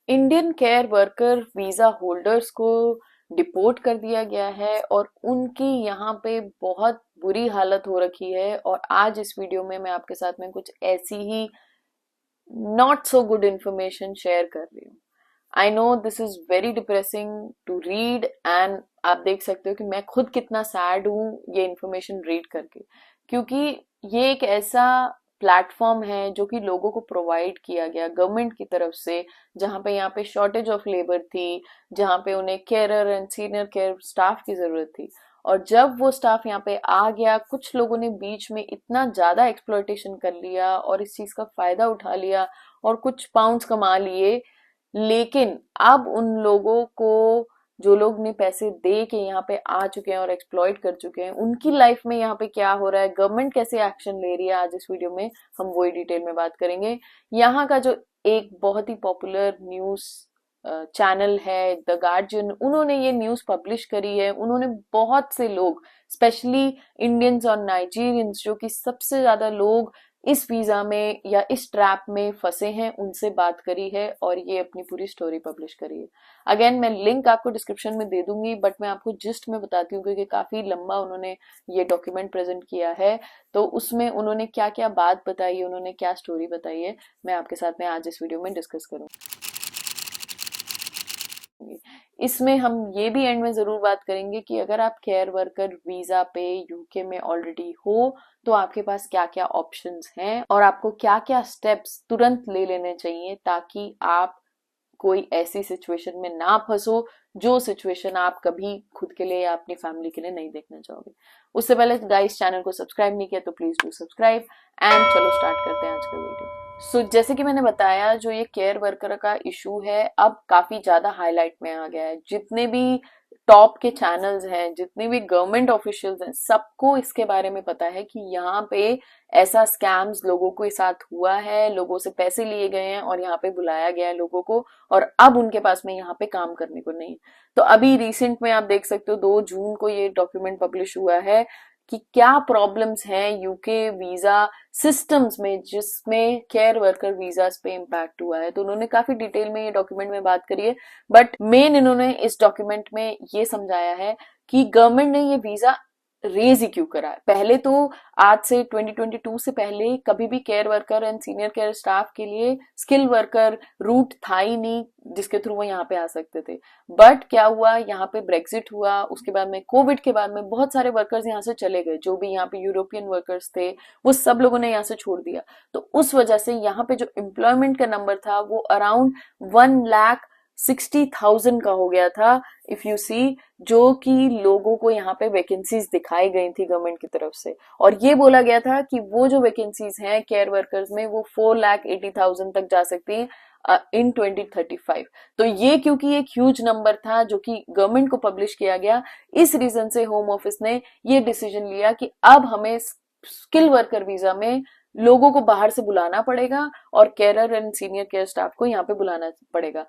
Indian care worker visa holders को deport कर दिया गया है और उनकी यहाँ पे बहुत बुरी हालत हो रखी है। और आज इस वीडियो में मैं आपके साथ में कुछ ऐसी ही not so good information share कर रही हूँ। I know this is very depressing to read and आप देख सकते हो कि मैं खुद कितना सैड हूँ ये इंफॉर्मेशन रीड करके, क्योंकि ये एक ऐसा प्लेटफॉर्म है जो कि लोगों को प्रोवाइड किया गया गवर्नमेंट की तरफ से, जहाँ पे यहाँ पे शॉर्टेज ऑफ लेबर थी, जहाँ पे उन्हें carer and senior care staff की जरूरत थी। और जब वो स्टाफ यहाँ पे आ गया, कुछ लोगों ने बीच में इतना ज्यादा एक्सप्लॉयटेशन कर लिया और इस चीज का फायदा उठा लिया और कुछ पाउंड्स कमा लिए। लेकिन अब उन लोगों को, जो लोग ने पैसे दे के यहाँ पे आ चुके हैं और एक्सप्लॉइट कर चुके हैं, उनकी लाइफ में यहाँ पे क्या हो रहा है, गवर्नमेंट कैसे एक्शन ले रही है, आज इस वीडियो में हम वही डिटेल में बात करेंगे। यहाँ का जो एक बहुत ही पॉपुलर न्यूज चैनल है द गार्जियन, उन्होंने ये न्यूज पब्लिश करी है। उन्होंने बहुत से लोग, स्पेशली इंडियंस और नाइजीरियंस, जो कि सबसे ज्यादा लोग इस वीजा में या इस ट्रैप में फंसे हैं, उनसे बात करी है और ये अपनी पूरी स्टोरी पब्लिश करी है। अगेन मैं लिंक आपको डिस्क्रिप्शन में दे दूंगी, बट मैं आपको जिस्ट में बताती हूँ क्योंकि काफी लंबा उन्होंने ये डॉक्यूमेंट प्रेजेंट किया है। तो उसमें उन्होंने क्या क्या बात बताई है, उन्होंने क्या स्टोरी बताई है, मैं आपके साथ में आज इस वीडियो में डिस्कस करूंगी। इसमें हम ये भी एंड में जरूर बात करेंगे कि अगर आप केयर वर्कर वीजा पे यूके में ऑलरेडी हो तो आपके पास क्या क्या ऑप्शंस हैं और आपको क्या क्या स्टेप्स तुरंत ले लेने चाहिए ताकि आप कोई ऐसी सिचुएशन में ना फंसो जो सिचुएशन आप कभी खुद के लिए या अपनी फैमिली के लिए नहीं देखना चाहोगे। उससे पहले गाइस, चैनल को सब्सक्राइब नहीं किया तो प्लीज डू सब्सक्राइब एंड चलो स्टार्ट करते हैं आज का वीडियो। जैसे कि मैंने बताया, जो ये केयर वर्कर का इशू है अब काफी ज्यादा हाईलाइट में आ गया है। जितने भी टॉप के चैनल्स हैं, जितने भी गवर्नमेंट ऑफिशियल्स हैं, सबको इसके बारे में पता है कि यहाँ पे ऐसा स्कैम्स लोगों के साथ हुआ है, लोगों से पैसे लिए गए हैं और यहाँ पे बुलाया गया है लोगों को, और अब उनके पास में यहाँ पे काम करने को नहीं है। तो अभी रिसेंट में आप देख सकते हो 2 जून को ये डॉक्यूमेंट पब्लिश हुआ है कि क्या प्रॉब्लम्स हैं यूके वीजा सिस्टम्स में जिसमें केयर वर्कर वीजास पे इम्पैक्ट हुआ है। तो उन्होंने काफी डिटेल में ये डॉक्यूमेंट में बात करी है, बट मेन इन्होंने इस डॉक्यूमेंट में ये समझाया है कि गवर्नमेंट ने ये वीजा रेज ही क्यों करा है। पहले तो आज से 2022 से पहले कभी भी care worker and senior care staff के लिए स्किल वर्कर रूट था ही नहीं जिसके थ्रू वो यहाँ पे आ सकते थे। बट क्या हुआ, यहाँ पे ब्रेक्सिट हुआ, उसके बाद में कोविड के बाद में बहुत सारे वर्कर्स यहाँ से चले गए, जो भी यहाँ पे यूरोपियन वर्कर्स थे वो सब लोगों ने यहाँ से छोड़ दिया। तो उस वजह से यहाँ पे जो एम्प्लॉयमेंट का नंबर था वो अराउंड 1,60,000 का हो गया था, इफ यू सी, जो कि लोगों को यहाँ पे वैकेंसीज दिखाई गई थी गवर्नमेंट की तरफ से। और ये बोला गया था कि वो जो वैकेंसीज हैं केयर वर्कर्स में वो 4,80,000 तक जा सकती है इन 2035। तो ये क्योंकि एक ह्यूज नंबर था जो कि गवर्नमेंट को पब्लिश किया गया, इस रीजन से होम ऑफिस ने ये डिसीजन लिया कि अब हमें स्किल वर्कर वीजा में लोगों को बाहर से बुलाना पड़ेगा और carer and senior care staff को यहाँ पे बुलाना पड़ेगा।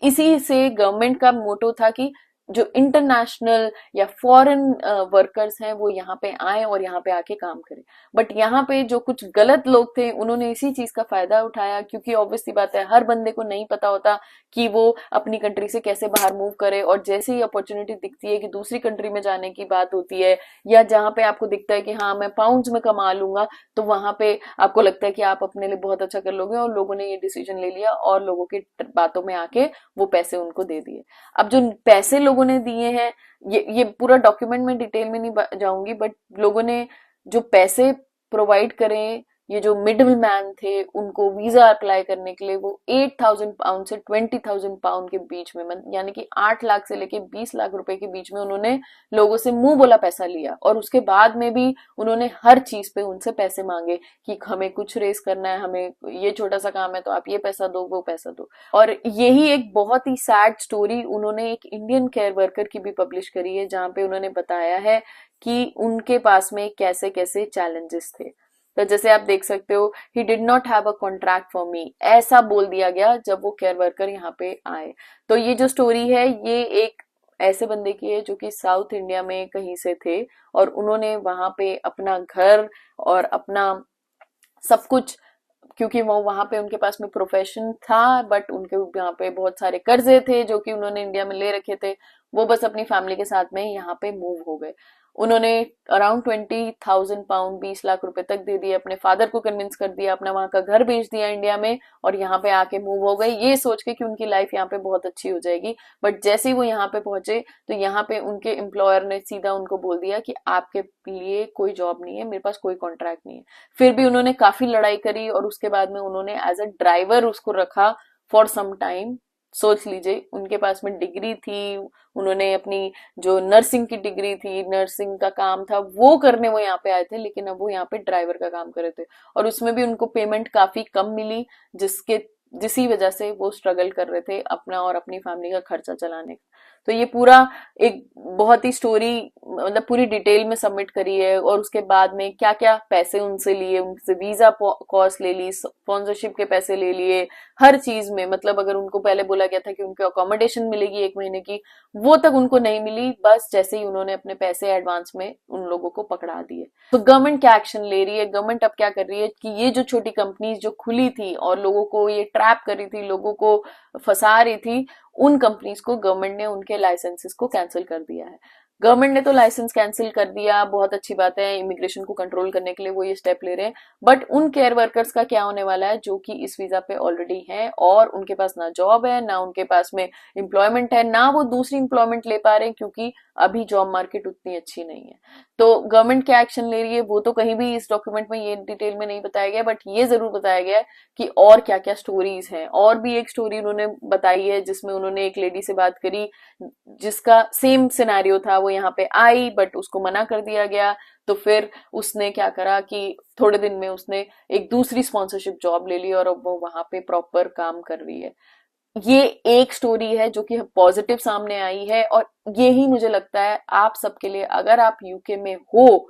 इसी से गवर्नमेंट का मोटो था कि जो इंटरनेशनल या फॉरेन वर्कर्स हैं वो यहाँ पे आए और यहाँ पे आके काम करें। बट यहाँ पे जो कुछ गलत लोग थे उन्होंने इसी चीज का फायदा उठाया, क्योंकि ऑब्वियसली बात है हर बंदे को नहीं पता होता कि वो अपनी कंट्री से कैसे बाहर मूव करे, और जैसे ही अपॉर्चुनिटी दिखती है कि दूसरी कंट्री में जाने की बात होती है या जहाँ पे आपको दिखता है कि हाँ मैं पाउंड्स में कमा लूंगा, तो वहां पे आपको लगता है कि आप अपने लिए बहुत अच्छा कर लोगे, और लोगों ने ये डिसीजन ले लिया और लोगों की बातों में आके वो पैसे उनको दे दिए। अब जो पैसे लोगों ने दिए हैं, ये पूरा डॉक्यूमेंट में डिटेल में नहीं जाऊंगी, बट लोगों ने जो पैसे प्रोवाइड करे, ये जो मिडिल मैन थे उनको वीजा अप्लाई करने के लिए, वो 8,000 पाउंड से 20,000 पाउंड के बीच में, यानी कि 8 लाख से लेके 20 लाख रुपए के बीच में उन्होंने लोगों से मुंह बोला पैसा लिया। और उसके बाद में भी उन्होंने हर चीज पे उनसे पैसे मांगे कि हमें कुछ रेस करना है, हमें ये छोटा सा काम है तो आप ये पैसा दो, वो पैसा दो। और यही एक बहुत ही सैड स्टोरी उन्होंने एक इंडियन केयर वर्कर की भी पब्लिश करी है, जहां पे उन्होंने बताया है कि उनके पास में कैसे कैसे चैलेंजेस थे। तो जैसे आप देख सकते हो, he did not have a contract for me, ऐसा बोल दिया गया जब वो केयर वर्कर यहाँ पे आए। तो ये जो स्टोरी है ये एक ऐसे बंदे की है जो कि साउथ इंडिया में कहीं से थे और उन्होंने वहां पे अपना घर और अपना सब कुछ क्योंकि वो वहां पे उनके पास में प्रोफेशन था, बट उनके यहाँ पे बहुत सारे कर्जे थे जो कि उन्होंने इंडिया में ले रखे थे। वो बस अपनी फैमिली के साथ में यहाँ पे मूव हो गए। उन्होंने अराउंड 20,000 पाउंड, 20 लाख रुपए तक दे दिए, अपने फादर को कन्विंस कर दिया, अपना वहां का घर बेच दिया इंडिया में, और यहाँ पे आके मूव हो गए, ये सोच के कि उनकी लाइफ यहाँ पे बहुत अच्छी हो जाएगी। बट जैसे ही वो यहाँ पे पहुंचे तो यहाँ पे उनके एम्प्लॉयर ने सीधा उनको बोल दिया कि आपके लिए कोई जॉब नहीं है, मेरे पास कोई कॉन्ट्रैक्ट नहीं है। फिर भी उन्होंने काफी लड़ाई करी और उसके बाद में उन्होंने एज अ ड्राइवर उसको रखा फॉर सम टाइम। सोच लीजिए, उनके पास में डिग्री थी, उन्होंने अपनी जो नर्सिंग की डिग्री थी, नर्सिंग का काम था वो करने वो यहाँ पे आए थे, लेकिन अब वो यहाँ पे ड्राइवर का काम कर रहे थे, और उसमें भी उनको पेमेंट काफी कम मिली, जिसी वजह से वो स्ट्रगल कर रहे थे अपना और अपनी फैमिली का खर्चा चलाने का। तो ये पूरा एक बहुत ही स्टोरी, मतलब पूरी डिटेल में सबमिट करी है, और उसके बाद में क्या क्या पैसे उनसे लिए, उनसे वीजा कॉस्ट ले ली, स्पॉन्सरशिप के पैसे ले लिए, हर चीज में, मतलब अगर उनको पहले बोला गया था कि उनको अकोमोडेशन मिलेगी 1 महीने की, वो तक उनको नहीं मिली, बस जैसे ही उन्होंने अपने पैसे एडवांस में उन लोगों को पकड़ा दिए। तो गवर्नमेंट क्या एक्शन ले रही है? गवर्नमेंट अब क्या कर रही है कि ये जो छोटी कंपनीज जो खुली थी और लोगों को ये ट्रैप कर रही थी, लोगों को फंसा रही थी, उन कंपनीज को गवर्नमेंट ने उनके लाइसेंसेस को कैंसिल कर दिया है। गवर्नमेंट ने तो लाइसेंस कैंसिल कर दिया, बहुत अच्छी बात है, इमिग्रेशन को कंट्रोल करने के लिए वो ये स्टेप ले रहे हैं। बट उन केयर वर्कर्स का क्या होने वाला है जो कि इस वीजा पे ऑलरेडी हैं और उनके पास ना जॉब है, ना उनके पास में एम्प्लॉयमेंट है, ना वो दूसरी एम्प्लॉयमेंट ले पा रहे हैं, क्योंकि अभी जॉब मार्केट उतनी अच्छी नहीं है। तो गवर्नमेंट क्या एक्शन ले रही है वो तो कहीं भी इस डॉक्यूमेंट में ये डिटेल में नहीं बताया गया, बट ये जरूर बताया गया है कि और क्या क्या स्टोरीज हैं। और भी एक स्टोरी उन्होंने बताई है जिसमें उन्होंने एक लेडी से बात करी जिसका सेम सिनेरियो था, वो यहाँ पे आई बट उसको मना कर दिया गया। तो फिर उसने क्या करा कि थोड़े दिन में उसने एक दूसरी स्पॉन्सरशिप जॉब ले ली और अब वो वहां पे प्रॉपर काम कर रही है। ये एक स्टोरी है जो कि पॉजिटिव सामने आई है, और यही मुझे लगता है आप सबके लिए, अगर आप यूके में हो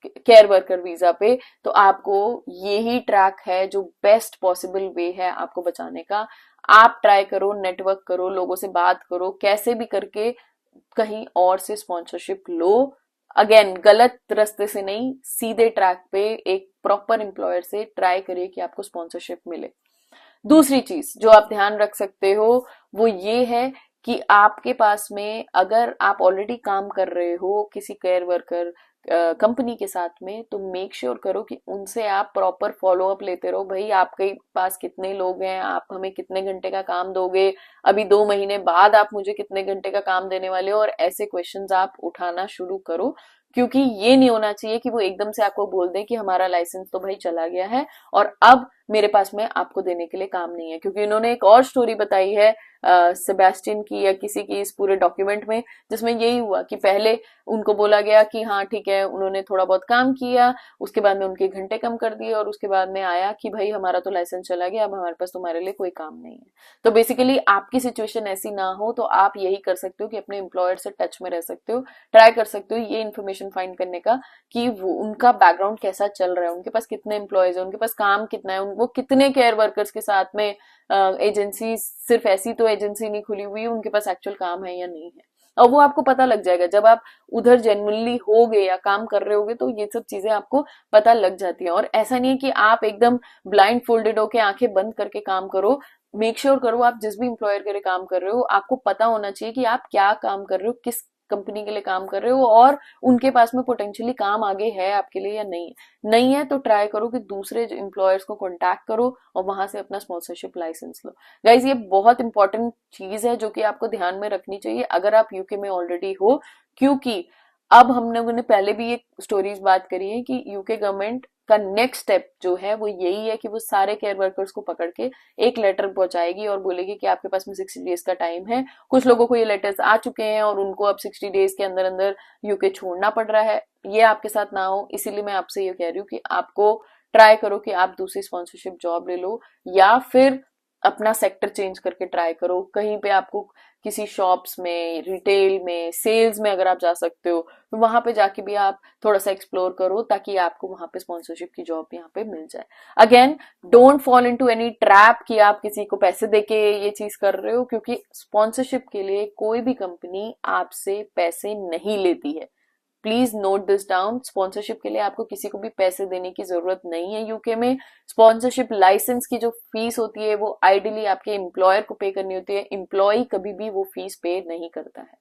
केयर वर्कर वीजा पे, तो आपको यही ट्रैक है जो बेस्ट पॉसिबल वे है आपको बचाने का। आप ट्राई करो, नेटवर्क करो, लोगों से बात करो, कैसे भी करके कहीं और से स्पॉन्सरशिप लो। अगेन, गलत रास्ते से नहीं, सीधे ट्रैक पे एक प्रॉपर एम्प्लॉयर से ट्राई करिए कि आपको स्पॉन्सरशिप मिले। दूसरी चीज जो आप ध्यान रख सकते हो वो ये है कि आपके पास में, अगर आप ऑलरेडी काम कर रहे हो किसी केयर वर्कर कंपनी के साथ में, तो मेक श्योर करो कि उनसे आप प्रॉपर फॉलो अप लेते रहो। भाई, आपके पास कितने लोग हैं, आप हमें कितने घंटे का काम दोगे, अभी 2 महीने बाद आप मुझे कितने घंटे का काम देने वाले हो, और ऐसे क्वेश्चंस आप उठाना शुरू करो। क्योंकि ये नहीं होना चाहिए कि वो एकदम से आपको बोल दें कि हमारा लाइसेंस तो भाई चला गया है और अब मेरे पास में आपको देने के लिए काम नहीं है। क्योंकि इन्होंने एक और स्टोरी बताई है सेबेस्टियन की या किसी की इस पूरे डॉक्यूमेंट में, जिसमें यही हुआ कि पहले उनको बोला गया कि हाँ ठीक है, उन्होंने थोड़ा बहुत काम किया, उसके बाद में उनके घंटे कम कर दिए, और उसके बाद में आया कि भाई हमारा तो लाइसेंस चला गया, अब हमारे पास तुम्हारे लिए कोई काम नहीं है। तो बेसिकली आपकी सिचुएशन ऐसी ना हो तो आप यही कर सकते हो कि अपने एम्प्लॉयर से टच में रह सकते हो, ट्राई कर सकते हो ये इन्फॉर्मेशन फाइंड करने का कि वो उनका बैकग्राउंड कैसा चल रहा है, उनके पास कितने एम्प्लॉयज है, उनके पास काम कितना है, वो कितने केयर वर्कर्स के साथ में एजेंसी, सिर्फ ऐसी तो एजेंसी नहीं खुली हुई, उनके पास एक्चुअल काम है या नहीं है। और वो आपको पता लग जाएगा जब आप उधर जेन्युइनली होगे या काम कर रहे होगे, तो ये सब चीजें आपको पता लग जाती हैं। और ऐसा नहीं है कि आप एकदम ब्लाइंड फोल्डेड होके आंखें बंद करके काम करो। मेक श्योर करो, आप जिस भी एम्प्लॉयर के लिए काम कर रहे हो, आपको पता होना चाहिए कि आप क्या काम कर रहे हो, किस कंपनी के लिए काम कर रहे हो, और उनके पास में पोटेंशियली काम आगे है आपके लिए या नहीं है। नहीं है तो ट्राई करो कि दूसरे एम्प्लॉयर्स को कांटेक्ट करो और वहां से अपना स्पॉन्सरशिप लाइसेंस लो। गाइज, ये बहुत इंपॉर्टेंट चीज है जो कि आपको ध्यान में रखनी चाहिए अगर आप यूके में ऑलरेडी हो। क्योंकि अब हम लोगों ने पहले भी एक स्टोरीज बात करी है कि यूके गवर्नमेंट का नेक्स्ट स्टेप जो है वो यही है कि वो सारे केयर वर्कर्स को पकड़ के एक लेटर पहुंचाएगी और बोलेगी कि आपके पास में 60 डेज का टाइम है। कुछ लोगों को ये लेटर्स आ चुके हैं और उनको अब 60 डेज के अंदर अंदर यूके छोड़ना पड़ रहा है। ये आपके साथ ना हो, इसीलिए मैं आपसे ये कह रही हूँ कि आपको ट्राई करो कि आप दूसरी स्पॉन्सरशिप जॉब ले लो, या फिर अपना सेक्टर चेंज करके ट्राई करो। कहीं पे आपको किसी शॉप्स में, रिटेल में, सेल्स में अगर आप जा सकते हो तो वहां पे जाके भी आप थोड़ा सा एक्सप्लोर करो, ताकि आपको वहां पे स्पॉन्सरशिप की जॉब यहाँ पे मिल जाए। Again, don't fall into any trap कि आप किसी को पैसे देके ये चीज कर रहे हो, क्योंकि स्पॉन्सरशिप के लिए कोई भी कंपनी आपसे पैसे नहीं लेती है। Please note this down. Sponsorship के लिए आपको किसी को भी पैसे देने की जरूरत नहीं है यूके में। स्पॉन्सरशिप लाइसेंस की जो फीस होती है वो आइडियली आपके एम्प्लॉयर को पे करनी होती है, एम्प्लॉय कभी भी वो फीस पे नहीं करता है।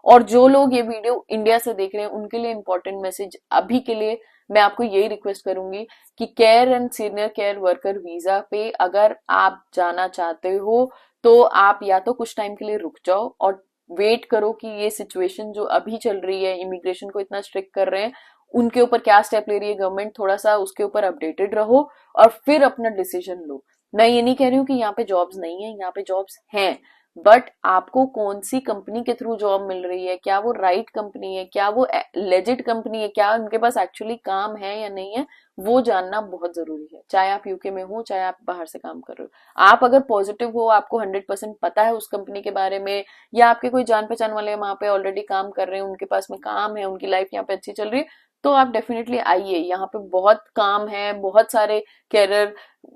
और जो लोग ये वीडियो इंडिया से देख रहे हैं उनके लिए इंपॉर्टेंट मैसेज अभी के लिए मैं आपको यही रिक्वेस्ट करूंगी कि care and senior care worker visa पे अगर आप जाना चाहते हो तो आप या तो कुछ टाइम के लिए रुक जाओ और वेट करो कि ये सिचुएशन जो अभी चल रही है, इमिग्रेशन को इतना स्ट्रिक्ट कर रहे हैं, उनके ऊपर क्या स्टेप ले रही है गवर्नमेंट, थोड़ा सा उसके ऊपर अपडेटेड रहो और फिर अपना डिसीजन लो। मैं ये नहीं कह रही हूँ कि यहाँ पे जॉब्स नहीं है, यहाँ पे जॉब्स हैं, बट आपको कौन सी कंपनी के थ्रू जॉब मिल रही है, क्या वो राइट कंपनी है, क्या वो लेजिट कंपनी है, क्या उनके पास एक्चुअली काम है या नहीं है, वो जानना बहुत जरूरी है। चाहे आप यूके में हो, चाहे आप बाहर से काम कर रहे हो। आप अगर पॉजिटिव हो, आपको 100% पता है उस कंपनी के बारे में, या आपके कोई जान पहचान वाले वहां पे ऑलरेडी काम कर रहे हैं, उनके पास में काम है, उनकी लाइफ यहाँ पे अच्छी चल रही है, तो आप डेफिनेटली आइए। यहाँ पे बहुत काम है, बहुत सारे कैरियर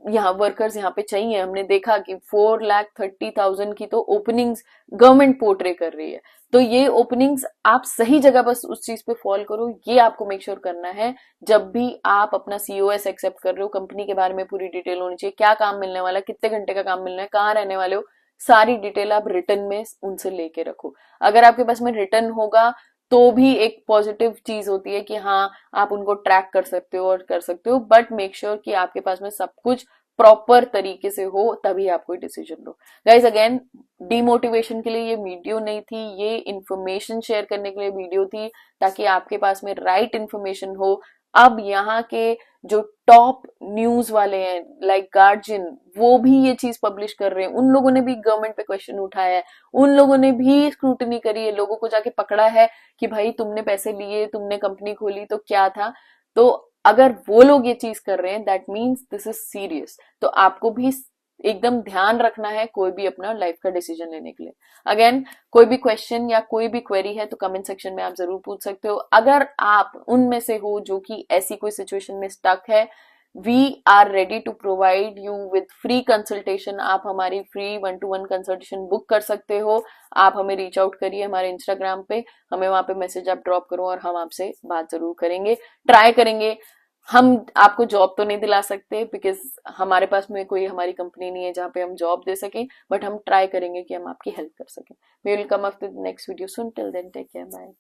यहाँ वर्कर्स यहाँ पे चाहिए। हमने देखा कि 4,30,000 की तो ओपनिंग्स गवर्नमेंट पोर्ट्रे कर रही है। तो ये ओपनिंग्स आप सही जगह बस उस चीज पे फॉलो करो, ये आपको मेक श्योर करना है। जब भी आप अपना सीओएस एक्सेप्ट कर रहे हो, कंपनी के बारे में पूरी डिटेल होनी चाहिए, क्या काम मिलने वाला है, कितने घंटे का काम मिलना है, कहाँ रहने वाले हो, सारी डिटेल आप रिटर्न में उनसे लेके रखो। अगर आपके पास में रिटर्न होगा तो भी एक पॉजिटिव चीज होती है कि हाँ आप उनको ट्रैक कर सकते हो और कर सकते हो, बट मेक श्योर कि आपके पास में सब कुछ प्रॉपर तरीके से हो, तभी आप कोई डिसीजन लो। गाइज अगेन, डिमोटिवेशन के लिए ये वीडियो नहीं थी, ये इन्फॉर्मेशन शेयर करने के लिए वीडियो थी, ताकि आपके पास में राइट इन्फॉर्मेशन हो। अब यहाँ के जो टॉप न्यूज वाले हैं लाइक गार्जियन, वो भी ये चीज पब्लिश कर रहे हैं, उन लोगों ने भी गवर्नमेंट पे क्वेश्चन उठाया है, उन लोगों ने भी स्क्रूटनी करी है, लोगों को जाके पकड़ा है कि भाई तुमने पैसे लिए, तुमने कंपनी खोली तो क्या था। तो अगर वो लोग ये चीज कर रहे हैं, that means this is serious. तो आपको भी एकदम ध्यान रखना है कोई भी अपना लाइफ का डिसीजन लेने के लिए। अगेन, कोई भी क्वेश्चन या कोई भी क्वेरी है तो कमेंट सेक्शन में आप जरूर पूछ सकते हो। अगर आप उनमें से हो जो कि ऐसी कोई सिचुएशन में स्टक है, we are ready to provide you with free consultation. आप हमारी फ्री 1-to-1 कंसल्टेशन बुक कर सकते हो। आप हमें रीच आउट करिए हमारे इंस्टाग्राम पे, हमें वहां पे मैसेज आप ड्रॉप करो और हम आपसे बात जरूर करेंगे, ट्राई करेंगे। हम आपको जॉब तो नहीं दिला सकते बिकॉज हमारे पास में कोई हमारी कंपनी नहीं है जहाँ पे हम जॉब दे सकें, बट हम ट्राई करेंगे कि हम आपकी हेल्प कर सकें। We will come up with next video soon, till then take care, bye.